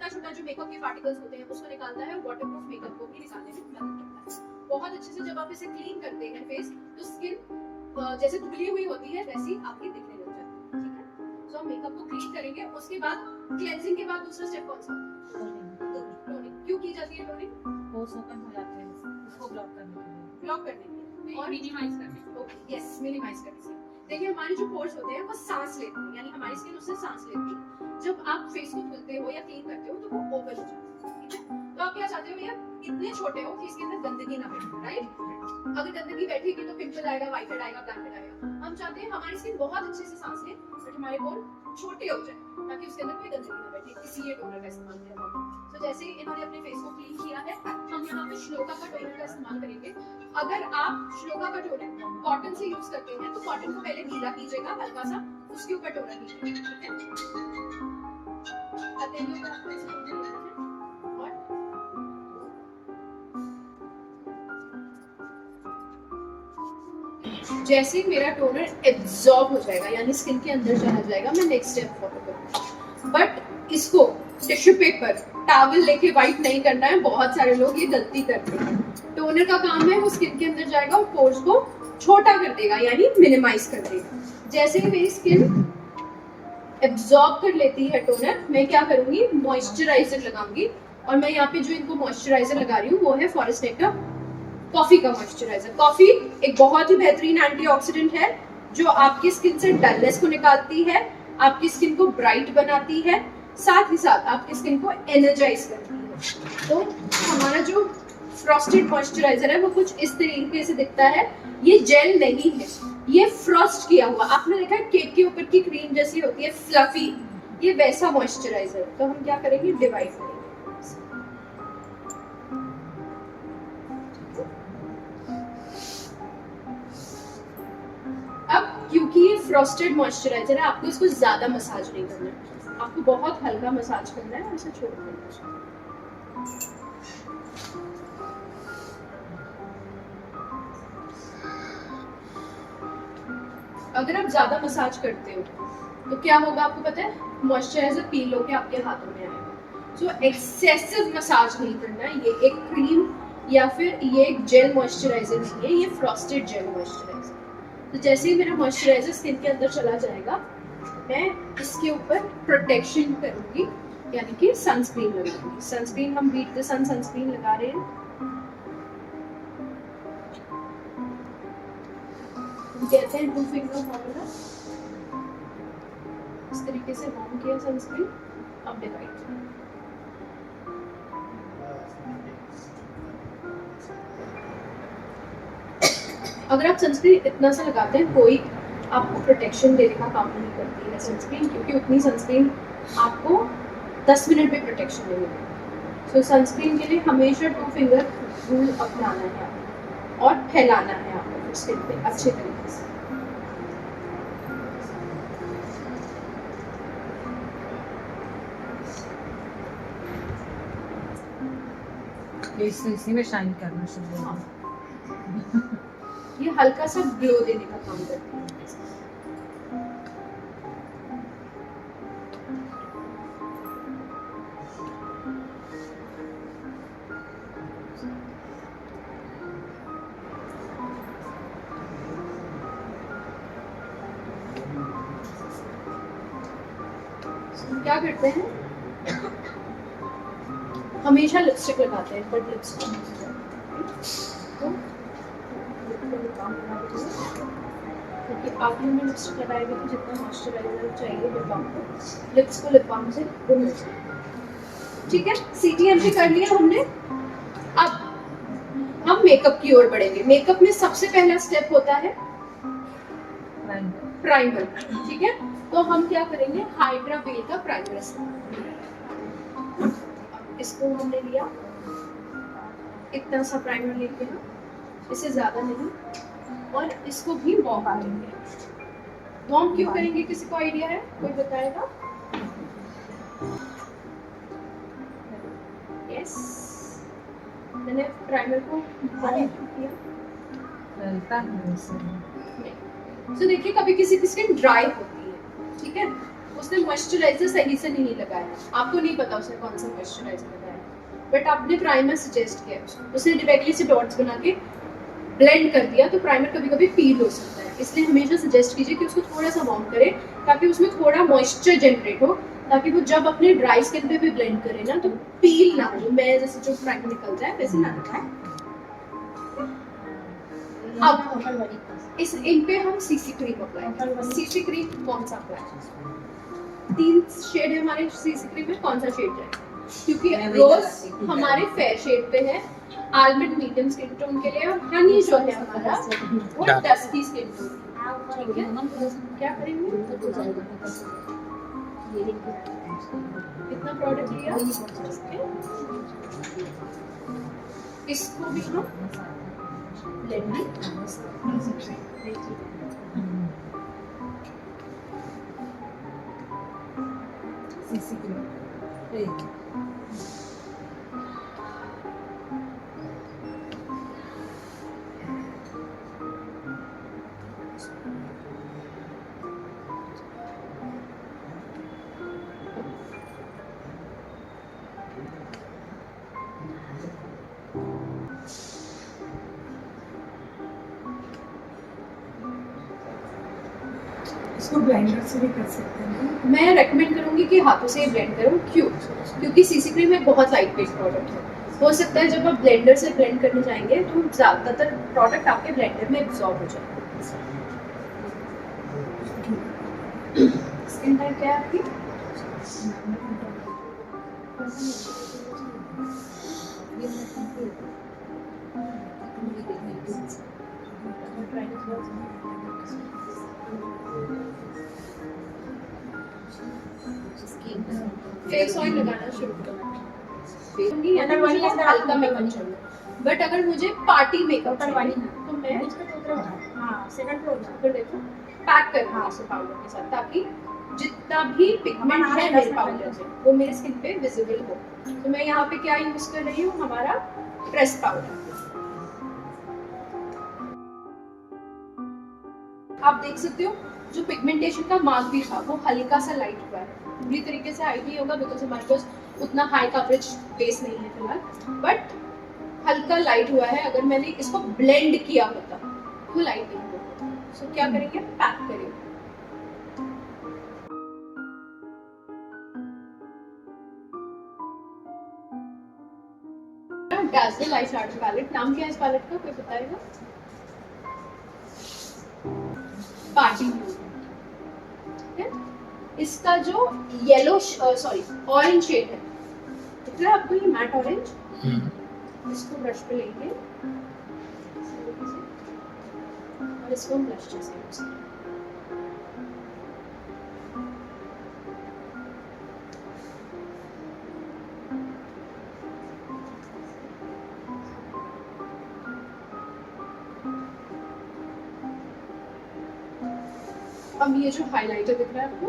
छोटा छोटा जो मेकअप के पार्टिकल्स होते हैं उसको निकालता है, वाटरप्रूफ मेकअप को भी निकालने में मदद करता है। बहुत अच्छे से जब आप इसे क्लीन करते हैं फेस, तो स्किन जैसे धुली हुई होती है वैसी आपकी दिखने लग जाती है। ठीक है, तो हम मेकअप को क्लीन करेंगे, उसके बाद क्लेंजिंग के बाद दूसरा स्टेप कौन सा? टोनिंग। क्यों की जाती है टोनिंग? पोर्स ओपन हो जाते हैं, उसको ब्लॉक करने के लिए। ब्लॉक करने के लिए और मिनिमाइज करने। ओके, यस, मिनिमाइज करने से। देखिए हमारे जो पोर्स होते हैं वो सांस लेते हैं, यानी हमारी स्किन उससे सांस लेती है। जब आप फेस को धुलते हो या क्लीन करते हो तो वो ओपन हो जाता है। ठीक है, तो आप क्या चाहते हो भैया? इतने छोटे हो कि इसके अंदर गंदगी ना बैठे, राइट? अगर गंदगी बैठेगी तो पिंपल आएगा, व्हाइट हेड आएगा, ब्लैक हेड आएगा। हम चाहते हैं हमारी स्किन बहुत अच्छे से सांस ले, बट हमारे पोर छोटे हो जाए ताकि उसके अंदर कोई गंदगी ना बैठे, इसलिए टोनर का इस्तेमाल किया जाता है। तो जैसे इन्होंने अपने फेस को क्लीन किया है, हम यहाँ पे श्लोका का टोनर का इस्तेमाल करेंगे। अगर आप श्लोका का टोनर कॉटन से यूज करते हैं तो कॉटन को पहले गीला कीजिएगा हल्का सा, उसके ऊपर टोनर कीजिएगा। ठीक है, हथेलियों पर आपको ऐसे टोनर लेना है और जैसे ही मेरा टोनर एब्जॉर्ब हो जाएगा, यानी स्किन के अंदर चला जाएगा, मैं नेक्स्ट स्टेप फॉलो करूंगी। बट इसको टिश्यू पेपर, टॉवल लेके वाइप नहीं करना है। बहुत सारे लोग ये गलती करते हैं। टोनर का काम है वो स्किन के अंदर जाएगा और पोर्स को छोटा कर देगा, यानी मिनिमाइज कर देगा। जैसे ही मेरी स्किन एब्जॉर्ब कर लेती है टोनर, मैं क्या करूंगी? मॉइस्चराइजर लगाऊंगी। और मैं यहाँ पे जो इनको मॉइस्चराइजर लगा रही हूँ वो है फॉरेस्ट नेक्टर कॉफी का मॉइस्चराइजर। कॉफी एक बहुत ही बेहतरीन एंटीऑक्सीडेंट है जो आपकी स्किन से डलनेस को निकालती है, आपकी स्किन को ब्राइट बनाती है, साथ ही साथ आपकी स्किन को एनर्जाइज करती है। तो हमारा जो फ्रॉस्टेड मॉइस्चराइजर है वो कुछ इस तरीके से दिखता है। ये जेल नहीं है, ये फ्रॉस्ट किया हुआ। आपने देखा है केक के ऊपर की क्रीम जैसी होती है, फ्लफी, ये वैसा मॉइस्चराइजर। तो हम क्या करेंगे? डिवाइड करेंगे। अब क्योंकि ये फ्रॉस्टेड मॉइस्चराइजर है, आपको इसको ज्यादा मसाज नहीं करना है, आपको बहुत हल्का मसाज करना है, इसे छोड़ देना है। अगर आप ज्यादा मसाज करते हो तो क्या होगा आपको पता है? मॉइस्चराइजर पील होके आपके हाथों में आएगा। सो एक्सेसिव मसाज नहीं करना है। ये एक क्रीम या फिर ये एक जेल मॉइस्चराइजर नहीं है, ये फ्रॉस्टेड जेल मॉइस्चराइजर। तो जैसे ही मेरा मॉइस्चराइजर स्किन के अंदर चला जाएगा, मैं इसके ऊपर प्रोटेक्शन करूंगी, यानी कि सनस्क्रीन लगाऊंगी। सनस्क्रीन हम बीट द सन सनस्क्रीन लगा रहे हैं। कहते हैं 2 फिंगर फॉर्मूला। इस तरीके से वार्म किया सनस्क्रीन, अब डिवाइड करें। अगर आप सनस्क्रीन इतना सा लगाते हैं, कोई आपको प्रोटेक्शन देने का काम नहीं करती है सनस्क्रीन, क्योंकि उतनी सनस्क्रीन आपको 10 मिनट में प्रोटेक्शन नहीं मिलेगी। सो सनस्क्रीन के लिए हमेशा 2 फिंगर रूल अपनाना है आपको और फैलाना है आपको स्किन पे अच्छे तरीके से। इसी में शाइन करना शुरू हो। ये हल्का सा ग्लो देने का काम करती है। क्या करते हैं? हमेशा लिपस्टिक लगाते हैं, बट लिपस्टिक क्योंकि आपने में लिपस्टिक लगाएंगे तो जितना मॉइस्चराइजर चाहिए लिप बाम को, लिप्स को लिप बाम से गुम हो जाए। ठीक है, CTMP कर लिया हमने। अब हम मेकअप की ओर बढ़ेंगे। मेकअप में सबसे पहला स्टेप होता है प्राइमर। ठीक है, तो हम क्या करेंगे? हाइड्रा बेल का प्राइमर इस्तेमाल। इसको हमने लिया, इतना सा प्राइमर लेके ना, इससे ज्यादा नहीं, और इसको भी वॉर्म करेंगे। वॉर्म क्यों करेंगे? किसी को आइडिया है? कोई बताएगा? यस, मैंने प्राइमर को वॉर्म किया। तो देखिए कभी किसी की स्किन ड्राई होती है, ठीक है, उसने मॉइस्चराइजर सही से नहीं लगाया, आपको नहीं पता उसने कौन सा मॉइस्चराइजर लगाया, बट आपने प्राइमर सजेस्ट किया उसने डायरेक्टली से डॉट्स बना के ब्लेंड कर दिया, तो प्राइमर कभी कभी पील हो सकता है। इसलिए हमेशा सजेस्ट कीजिए कि उसको थोड़ा सा वार्म करें ताकि उसमें थोड़ा मॉइस्चर जनरेट हो, ताकि वो जब अपने ड्राई स्किन पे भी ब्लेंड करे ना तो पील ना हो, मैं जैसे जो प्राइमर निकल जाए वैसे ना निकले। अब इस इन पे हम सीसी क्रीम अप्लाई करेंगे। सीसी क्रीम कौन सा अप्लाई? 3 शेड है हमारे सीसी क्रीम में, कौन सा शेड जाएगा? क्योंकि रोज हमारे फेयर शेड पे है, आलमंड मीडियम स्किन टोन के लिए, और हनी जो है हमारा वो डस्की स्किन टोन। ठीक है, क्या करेंगे? कितना प्रोडक्ट लिया? इसको भी हम ब्लेंडिंग सीसी क्रीम इसको ब्लेंडर से भी कर सकते हैं। मैं रेकमेंड करूंगी कि हाथों से ब्लेंड करो। क्यों? क्योंकि सीसी क्रीम एक बहुत लाइट वेट प्रोडक्ट है, हो सकता है जब आप ब्लेंडर से ब्लेंड करने जाएंगे तो ज़्यादातर प्रोडक्ट आपके ब्लेंडर में एब्जॉर्ब हो जाएगा। स्किन टाइप क्या है आपकी? फेस ऑयल लगाना शुरू करो, हल्का मेकअप चाहिए, बट अगर मुझे पार्टी मेकअप चाहिए तो मैं फिर देखो पैक करना है इसे पाउडर के साथ, ताकि जितना भी पिगमेंट है मेरे पाउडर में वो मेरे स्किन पे विजिबल हो। तो मैं यहाँ पे क्या यूज कर रही हूँ, हमारा प्रेस पाउडर। आप देख सकते हो जो पिगमेंटेशन का मार्क भी था वो हल्का सा लाइट हुआ है, पूरी तरीके से हाई नहीं होगा बिकॉज हमारे पास उतना हाई कवरेज बेस नहीं है फिलहाल, बट हल्का लाइट हुआ है। अगर मैंने इसको ब्लेंड किया होता तो लाइट नहीं होता। सो क्या करेंगे, पैक करेंगे। डैज़ल आई शैडो पैलेट, नाम क्या है इस पैलेट का, कोई बताएगा? Party blue. इसका जो येलो सॉरी ऑरेंज शेड है, दिख रहा है आपको ये मैट ऑरेंज? इसको ब्रश पे लेंगे और इसको ब्रश जैसे यूज करेंगे। अब ये जो हाइलाइटर दिख रहा है आपको,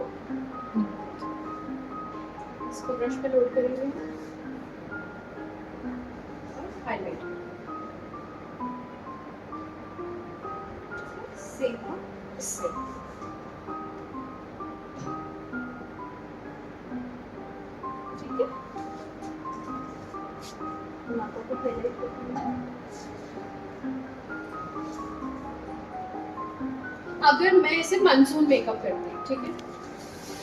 इसको ब्रश पे लोड करेंगे और हाइलाइटर सेम इससे ठीक है। आंखों को हाइलाइट करते हैं। अगर मैं इसे मानसून मेकअप करती हूँ, ठीक है,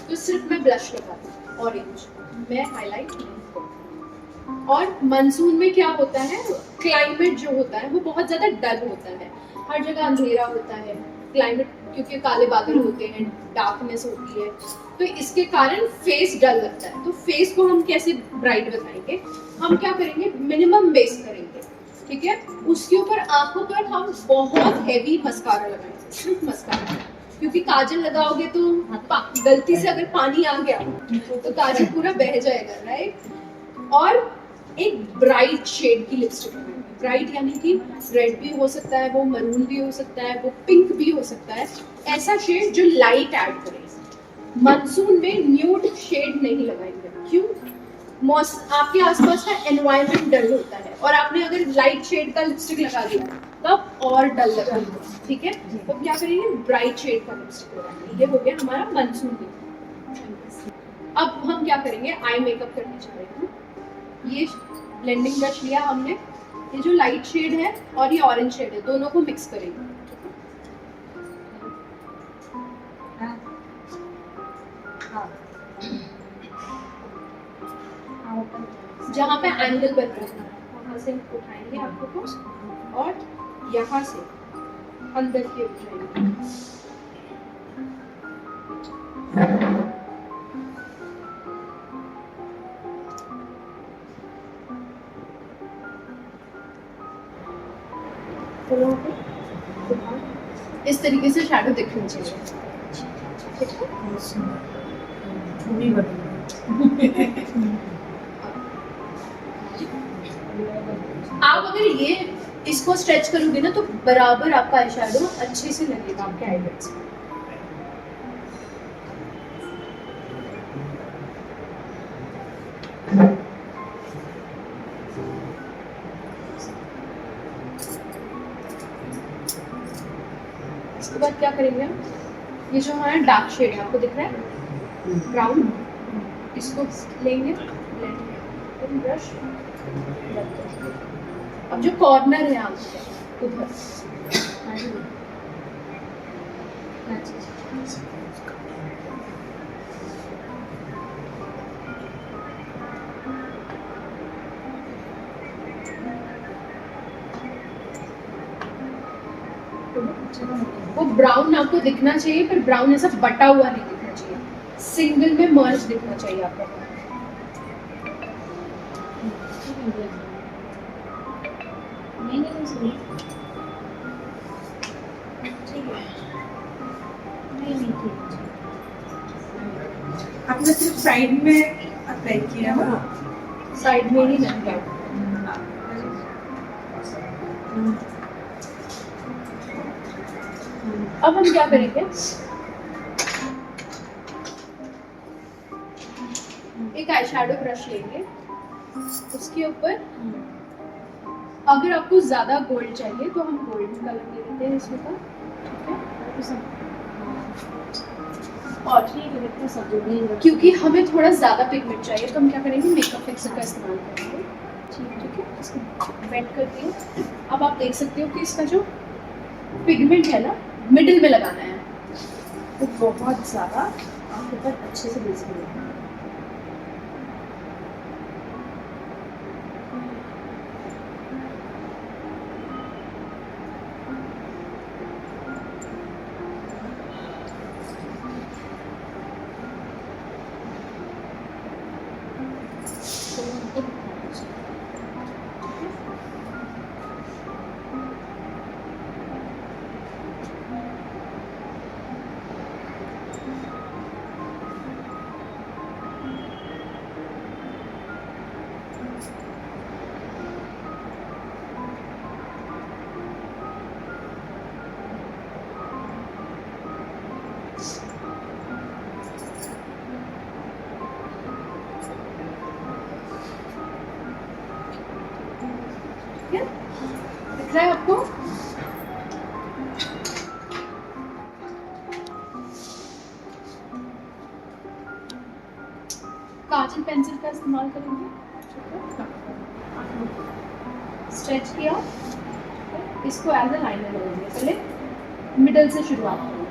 तो सिर्फ मैं ब्लश लगाती हूँ ऑरेंज, मैं हाईलाइट नहीं करती। और मानसून में क्या होता है, क्लाइमेट जो होता है वो बहुत ज्यादा डल होता है, हर जगह अंधेरा होता है क्लाइमेट, क्योंकि काले बादल होते हैं, डार्कनेस होती है, तो इसके कारण फेस डल लगता है। तो फेस को हम कैसे ब्राइट बनाएंगे, हम क्या करेंगे, मिनिमम बेस करेंगे, ठीक है। उसके ऊपर आंखों पर हम बहुत हैवी मस्कारा लगाएंगे, सिर्फ मस्कारा, क्योंकि काजल लगाओगे तो गलती से अगर पानी आ गया तो काजल पूरा बह जाएगा, राइट। और एक ब्राइट शेड की लिपस्टिक लगाएंगे, ब्राइट यानी कि रेड भी हो सकता है, वो मरून भी हो सकता है, वो पिंक भी हो सकता है, ऐसा शेड जो लाइट ऐड करे। मानसून में न्यूड शेड नहीं लगाएंगे, क्यों? आपके आसपास का एनवायरनमेंट डल होता है, और आपने अगर लाइट शेड का लिपस्टिक लगा दिया तब और डल लगेगा, ठीक है। तो क्या करेंगे, ब्राइट शेड का लिपस्टिक लगाएंगे। ये हो गया हमारा मानसून में। अब हम क्या करेंगे, आई मेकअप करने जा रहे हैं। ये ब्लेंडिंग ब्रश लिया हमने, ये जो लाइट शेड है और ये ऑरेंज शेड है, दोनों को मिक्स करेंगे। हाँ हाँ हाँ ऊपर जहाँ पे एंगल बन रहा है वहाँ से उठाएंगे आपको को, और यहाँ से अंदर की उठाएंगे। इस तरीके से शैडो दिखनी चाहिए। ठीक है? बहुत सुंदर भूमि बदल आप अगर ये इसको स्ट्रेच करोगे ना तो बराबर आपका आई शैडो अच्छे से लगेगा आपके आईलिड्स पे। इसके बाद क्या करेंगे हम, ये जो हमारा डार्क शेड है आपको दिख रहा है ब्राउन, इसको लेंगे ब्लेंड ब्रश। अब जो कॉर्नर है आपके उधर वो ब्राउन आपको दिखना चाहिए, पर ब्राउन ऐसा बटा हुआ नहीं दिखना चाहिए, सिंगल में मर्ज दिखना चाहिए आपको। आपने सिर्फ साइड में अप्लाई किया ना? साइड में ही लग गया। अब हम क्या करेंगे, एक आई शैडो ब्रश लेंगे, उसके ऊपर अगर आपको ज्यादा गोल्ड चाहिए तो हम गोल्डन कलर ले लेते हैं इसमें का। ठीक है, और क्योंकि हमें थोड़ा ज्यादा पिगमेंट चाहिए तो हम क्या करेंगे, मेकअप फिक्सर का इस्तेमाल करेंगे। ठीक है, इसको वेट करते हैं। अब आप देख सकते हो कि इसका जो पिगमेंट है ना, मिडिल में लगाना है, तो बहुत ज्यादा आपके ऊपर अच्छे से विजिबल है। दिख रहा है आपको? काजल पेंसिल का इस्तेमाल करेंगे। स्ट्रेच किया, इसको एज अ लाइनर लगाएंगे। पहले मिडल से शुरुआत करेंगे।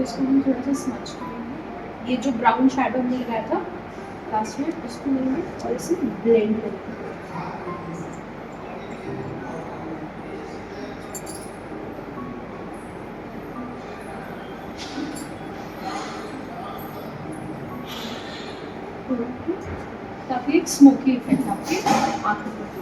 इसको हम थोड़ा सा स्मच करेंगे। ये जो ब्राउन शैडो हमने लगाया था लास्ट में, उसको लेंगे और इसे ब्लेंड करेंगे। ताकि एक स्मोकी इफेक्ट आपके आंखों पर दे।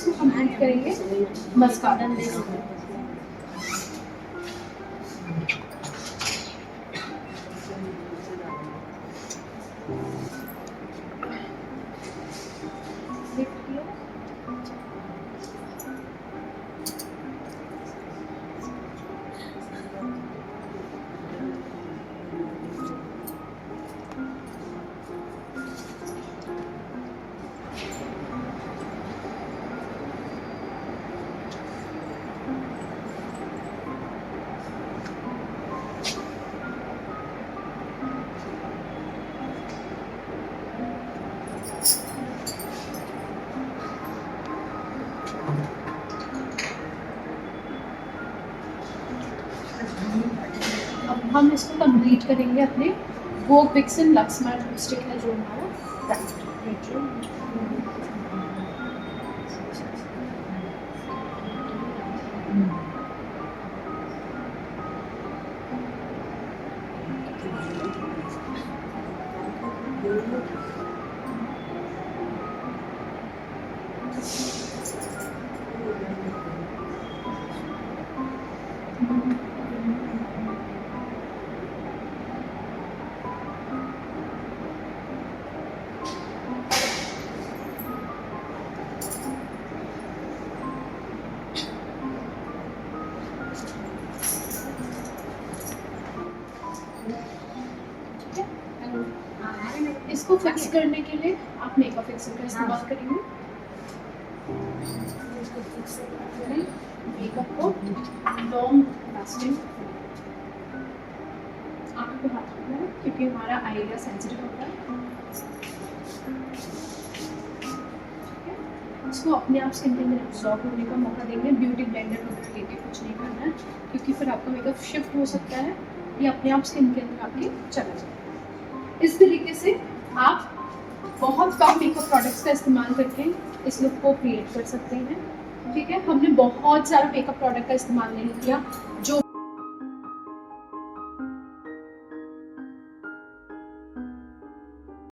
इसको कंप्लीट करेंगे मस्कारा। अब हम इसको कंप्लीट करेंगे अपने वोग विक्सन लक्स मैट लिपस्टिक है जो हमारा इसको फिक्स करने के लिए आप मेकअप फिक्सर का इस्तेमाल करेंगे। मेकअप को लॉन्ग लास्टिंग आपको हाथ रखना है क्योंकि हमारा आईडिया सेंसिटिव होता है। इसको अपने आप स्किन के अंदर एब्जॉर्ब होने का मौका देंगे। ब्यूटी ब्लेंडर वगैरह लेके कुछ नहीं करना है क्योंकि फिर आपका मेकअप शिफ्ट हो सकता है, ये अपने आप स्किन के अंदर आपके चला जाए। इस तरीके से आप बहुत कम मेकअप प्रोडक्ट्स का इस्तेमाल करके इस लुक को क्रिएट कर सकते हैं। ठीक है, हमने बहुत सारा मेकअप प्रोडक्ट का इस्तेमाल नहीं किया, जो